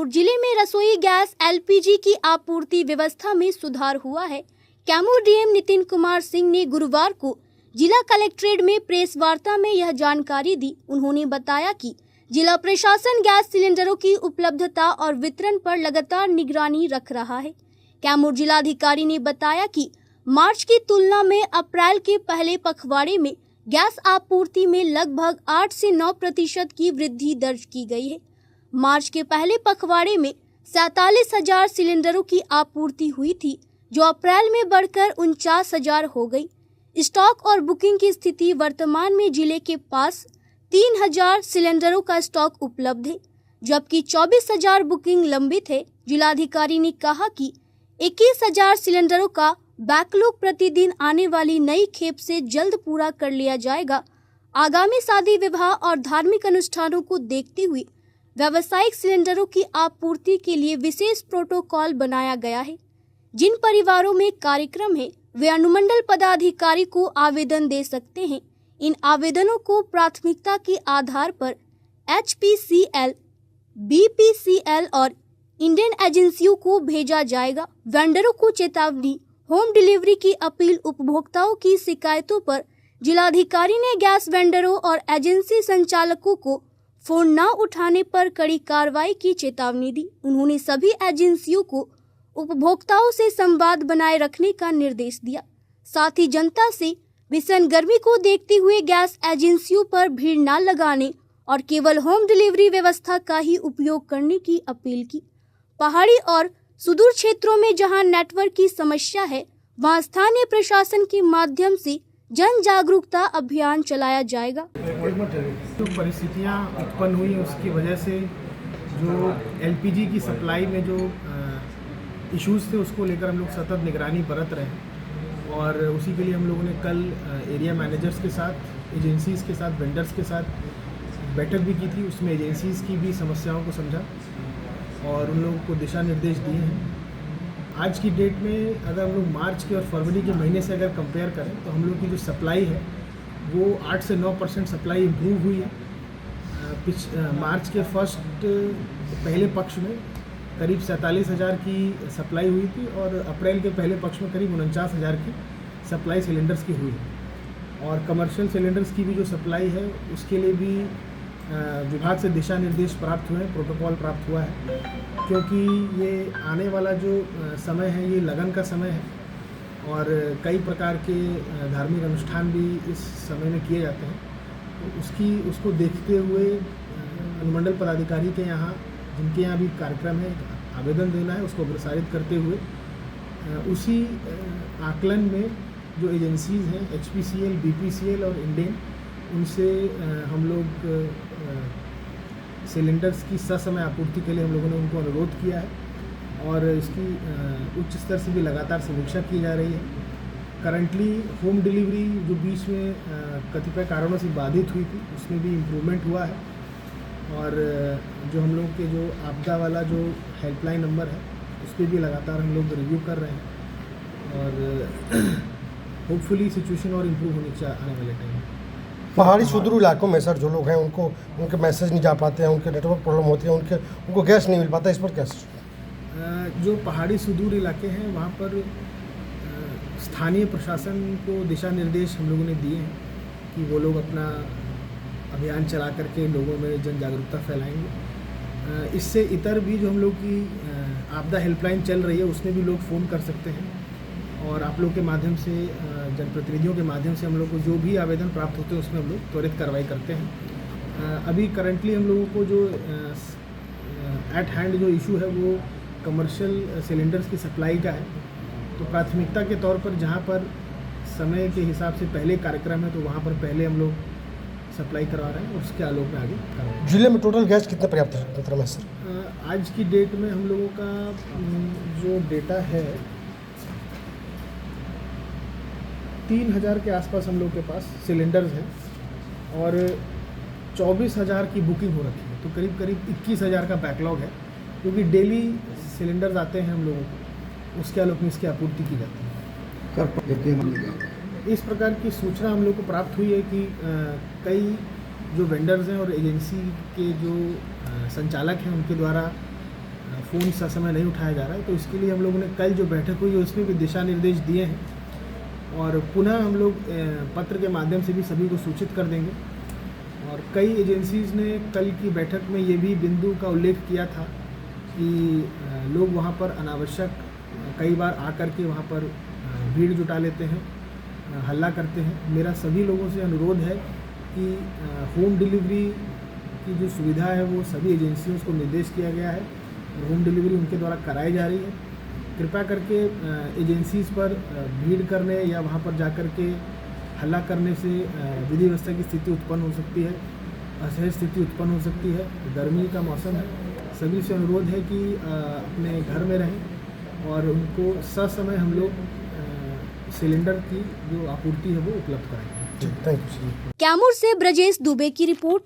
कैमूर जिले में रसोई गैस एलपीजी की आपूर्ति व्यवस्था में सुधार हुआ है। कैमूर डीएम नितिन कुमार सिंह ने गुरुवार को जिला कलेक्ट्रेट में प्रेस वार्ता में यह जानकारी दी। उन्होंने बताया कि जिला प्रशासन गैस सिलेंडरों की उपलब्धता और वितरण पर लगातार निगरानी रख रहा है। कैमूर जिलाधिकारी ने बताया कि मार्च की तुलना में अप्रैल के पहले पखवाड़े में गैस आपूर्ति में लगभग 8 से 9% की वृद्धि दर्ज की गई है। मार्च के पहले पखवाड़े में 47,000 सिलेंडरों की आपूर्ति हुई थी, जो अप्रैल में बढ़कर 49,000 हो गई। स्टॉक और बुकिंग की स्थिति वर्तमान में जिले के पास 3,000 सिलेंडरों का स्टॉक उपलब्ध है, जबकि 24,000 बुकिंग लंबित है। जिलाधिकारी ने कहा कि 21,000 सिलेंडरों का बैकलॉग प्रतिदिन आने वाली नई खेप से जल्द पूरा कर लिया जाएगा। आगामी शादी विवाह और धार्मिक अनुष्ठानों को देखते हुए व्यावसायिक सिलेंडरों की आपूर्ति के लिए विशेष प्रोटोकॉल बनाया गया है। जिन परिवारों में कार्यक्रम है वे अनुमंडल पदाधिकारी को आवेदन दे सकते हैं। इन आवेदनों को प्राथमिकता के आधार पर HPCL, BPCL और इंडियन एजेंसियों को भेजा जाएगा। वेंडरों को चेतावनी, होम डिलीवरी की अपील। उपभोक्ताओं की शिकायतों पर जिलाधिकारी ने गैस वेंडरों और एजेंसी संचालकों को फोन न उठाने पर कड़ी कार्रवाई की चेतावनी दी। उन्होंने सभी एजेंसियों को उपभोक्ताओं से संवाद बनाए रखने का निर्देश दिया। साथ ही जनता से भीषण गर्मी को देखते हुए गैस एजेंसियों पर भीड़ न लगाने और केवल होम डिलीवरी व्यवस्था का ही उपयोग करने की अपील की। पहाड़ी और सुदूर क्षेत्रों में जहां नेटवर्क की समस्या है, वहां स्थानीय प्रशासन के माध्यम से जन जागरूकता अभियान चलाया जाएगा। जो परिस्थितियां उत्पन्न हुई उसकी वजह से जो एलपीजी की सप्लाई में जो इश्यूज थे उसको लेकर हम लोग सतत निगरानी बरत रहे हैं और उसी के लिए हम लोगों ने कल एरिया मैनेजर्स के साथ, एजेंसीज़ के साथ, वेंडर्स के साथ बैठक भी की थी। उसमें एजेंसीज़ की भी समस्याओं को समझा और उन लोगों को दिशा निर्देश दिए हैं। आज की डेट में अगर हम लोग मार्च के और फरवरी के महीने से अगर कंपेयर करें तो हम लोग की जो सप्लाई है वो 8 से 9% सप्लाई इम्प्रूव हुई है। मार्च के पहले पक्ष में करीब 47,000 की सप्लाई हुई थी और अप्रैल के पहले पक्ष में करीब 49,000 की सप्लाई सिलेंडर्स की हुई है। और कमर्शियल सिलेंडर्स की भी जो सप्लाई है उसके लिए भी विभाग से दिशा निर्देश प्राप्त हुए हैं, प्रोटोकॉल प्राप्त हुआ है, क्योंकि ये आने वाला जो समय है ये लगन का समय है और कई प्रकार के धार्मिक अनुष्ठान भी इस समय में किए जाते हैं। तो उसको देखते हुए अनुमंडल पदाधिकारी के यहाँ, जिनके यहाँ भी कार्यक्रम है, आवेदन देना है, उसको प्रसारित करते हुए उसी आकलन में जो एजेंसीज़ हैं HPCL, BPCL और इंडियन, उनसे हम लोग सिलेंडर्स की ससमय आपूर्ति के लिए हम लोगों ने उनको अनुरोध किया है और इसकी उच्च स्तर से भी लगातार समीक्षा की जा रही है। करंटली होम डिलीवरी जो बीच में कतिपय कारणों से बाधित हुई थी उसमें भी इम्प्रूवमेंट हुआ है और जो हम लोग के जो आपदा वाला जो हेल्पलाइन नंबर है उस पर भी लगातार हम लोग रिव्यू कर रहे हैं और होपफुली सिचुएशन और इम्प्रूव होने चाहिए आने वाले टाइम में। पहाड़ी सुदूर इलाकों में सर जो लोग हैं उनके मैसेज नहीं जा पाते हैं, उनके नेटवर्क प्रॉब्लम होती है, उनको गैस नहीं मिल पाता, इस पर क्या? जो पहाड़ी सुदूर इलाके हैं वहाँ पर स्थानीय प्रशासन को दिशा निर्देश हम लोगों ने दिए हैं कि वो लोग अपना अभियान चला करके लोगों में जन जागरूकता फैलाएंगे। इससे इतर भी जो हम लोग की आपदा हेल्पलाइन चल रही है उसमें भी लोग फ़ोन कर सकते हैं और आप लोग के माध्यम से, जनप्रतिनिधियों के माध्यम से हम लोग को जो भी आवेदन प्राप्त होते हैं उसमें हम लोग त्वरित कार्रवाई करते हैं। अभी करंटली हम लोगों को जो एट हैंड जो इशू है वो कमर्शियल सिलेंडर्स की सप्लाई का है। तो प्राथमिकता के तौर पर जहाँ पर समय के हिसाब से पहले कार्यक्रम है तो वहाँ पर पहले हम लोग सप्लाई करवा रहे हैं और उसके आलोक में आगे करवा। जिले में टोटल गैस कितने पर्याप्त मात्रा में सर? आज की डेट में हम लोगों का जो डेटा है 3,000 के आसपास हम लोग के पास सिलेंडर्स हैं और 24,000 की बुकिंग हो रखी है। तो करीब 21,000 का बैकलॉग है, क्योंकि डेली सिलेंडर्स आते हैं हम लोगों को, उसके आलोक में इसकी आपूर्ति की जाती है। इस प्रकार की सूचना हम लोग को प्राप्त हुई है कि कई जो वेंडर्स हैं और एजेंसी के जो संचालक हैं उनके द्वारा फ़ोन समय नहीं उठाया जा रहा है। तो इसके लिए हम लोगों ने कल जो बैठक हुई है उसमें भी दिशा निर्देश दिए हैं और पुनः हम लोग पत्र के माध्यम से भी सभी को सूचित कर देंगे। और कई एजेंसीज़ ने कल की बैठक में ये भी बिंदु का उल्लेख किया था कि लोग वहाँ पर अनावश्यक कई बार आकर के वहाँ पर भीड़ जुटा लेते हैं, हल्ला करते हैं। मेरा सभी लोगों से अनुरोध है कि होम डिलीवरी की जो सुविधा है वो सभी एजेंसियों को निर्देश किया गया है, होम डिलीवरी उनके द्वारा कराई जा रही है। कृपया करके एजेंसीज़ पर भीड़ करने या वहाँ पर जाकर के हल्ला करने से विधि व्यवस्था की स्थिति उत्पन्न हो सकती है, असहज स्थिति उत्पन्न हो सकती है। गर्मी का मौसम है, सभी से अनुरोध है कि अपने घर में रहें और उनको ससमय हम लोग सिलेंडर की जो आपूर्ति है वो उपलब्ध कराएंगे। Thank you. कैमूर से ब्रजेश दुबे की रिपोर्ट।